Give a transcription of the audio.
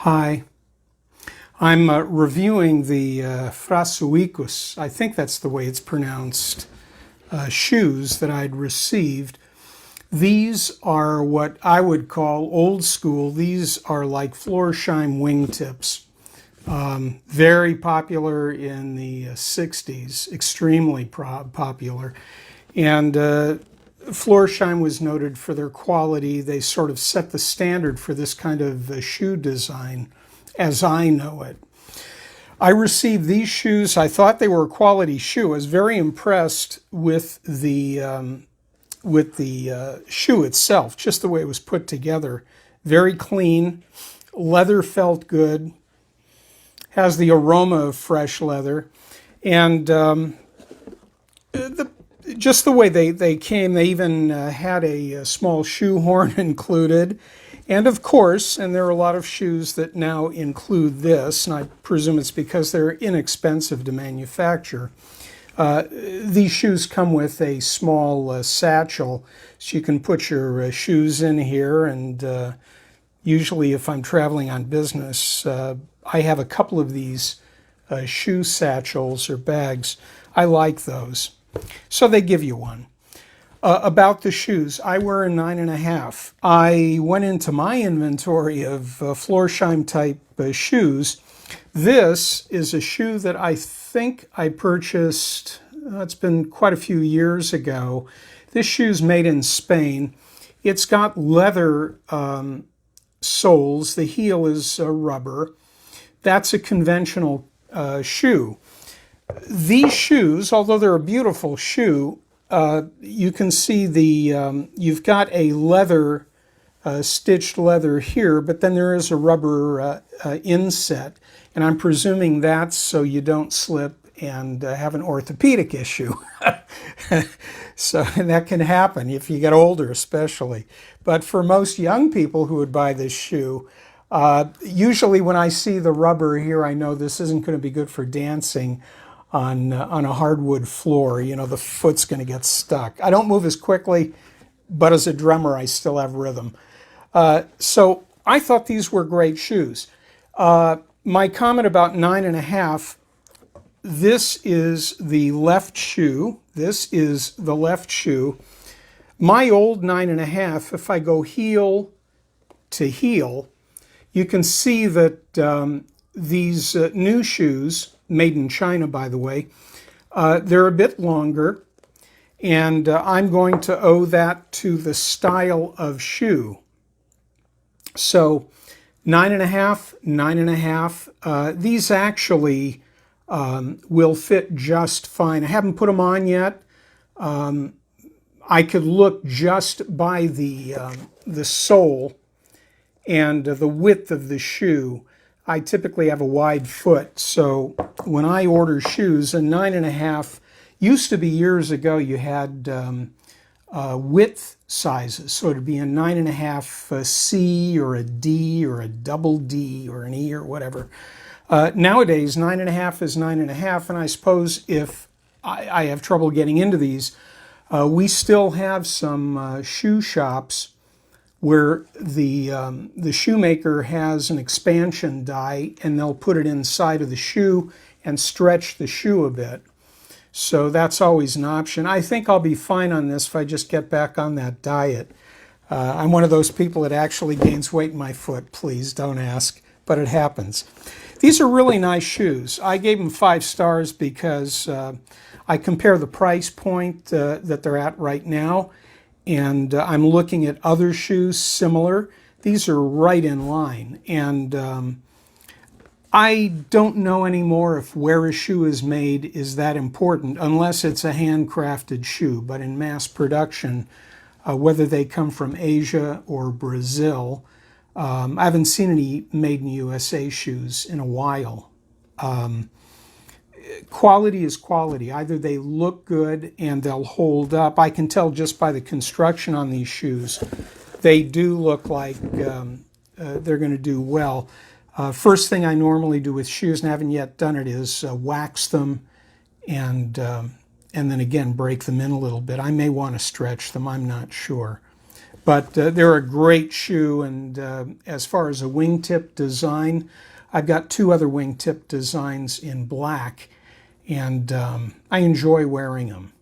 Hi, I'm reviewing the FRASOICUS, I think that's the way it's pronounced, shoes that I'd received. These are what I would call old school. These are like Florsheim wingtips. Very popular in the 60s, extremely popular. And Florsheim was noted for their quality. They sort of set the standard for this kind of shoe design as I know it. I received these shoes. I thought they were a quality shoe. I was very impressed with the shoe itself, just the way it was put together. Very clean. Leather felt good. Has the aroma of fresh leather. And just the way they came, they even had a small shoe horn included. And of course, and there are a lot of shoes that now include this, and I presume it's because they're inexpensive to manufacture. These shoes come with a small satchel, so you can put your shoes in here. And usually if I'm traveling on business, I have a couple of these shoe satchels or bags. I like those. So they give you one. About the shoes, I wear a 9.5. I went into my inventory of Florsheim type shoes. This is a shoe that I think I purchased, it's been quite a few years ago. This shoe's made in Spain. It's got leather soles. The heel is rubber. That's a conventional shoe. These shoes, although they're a beautiful shoe, you can see you've got a leather, stitched leather here, but then there is a rubber inset. And I'm presuming that's so you don't slip and have an orthopedic issue. So that can happen if you get older especially. But for most young people who would buy this shoe, usually when I see the rubber here, I know this isn't going to be good for dancing on a hardwood floor. You know, the foot's going to get stuck. I don't move as quickly, but as a drummer, I still have rhythm. So I thought these were great shoes. My comment about 9.5, this is the left shoe. This is the left shoe. My old 9.5, if I go heel to heel, you can see that these new shoes, made in China, by the way, they're a bit longer, and I'm going to owe that to the style of shoe. So 9.5, 9.5. These actually will fit just fine. I haven't put them on yet. I could look just by the sole and the width of the shoe. I typically have a wide foot, so when I order shoes, a 9.5, used to be years ago you had width sizes, so it'd be a 9.5 C or a D or a double D or an E or whatever. Nowadays, 9.5 is 9.5, and I suppose if I have trouble getting into these, we still have some shoe shops where the shoemaker has an expansion die and they'll put it inside of the shoe and stretch the shoe a bit. So that's always an option. I think I'll be fine on this if I just get back on that diet. I'm one of those people that actually gains weight in my foot. Please don't ask, but it happens. These are really nice shoes. I gave them 5 stars because I compare the price point that they're at right now, and I'm looking at other shoes similar. These are right in line. And I don't know anymore if where a shoe is made is that important, unless it's a handcrafted shoe. But in mass production, whether they come from Asia or Brazil, I haven't seen any made in USA shoes in a while. Quality is quality. Either they look good and they'll hold up. I can tell just by the construction on these shoes. They do look like they're going to do well. First thing I normally do with shoes, and I haven't yet done it, is wax them and then again break them in a little bit. I may want to stretch them, I'm not sure. But they're a great shoe, and as far as a wingtip design, I've got two other wingtip designs in black, and I enjoy wearing them.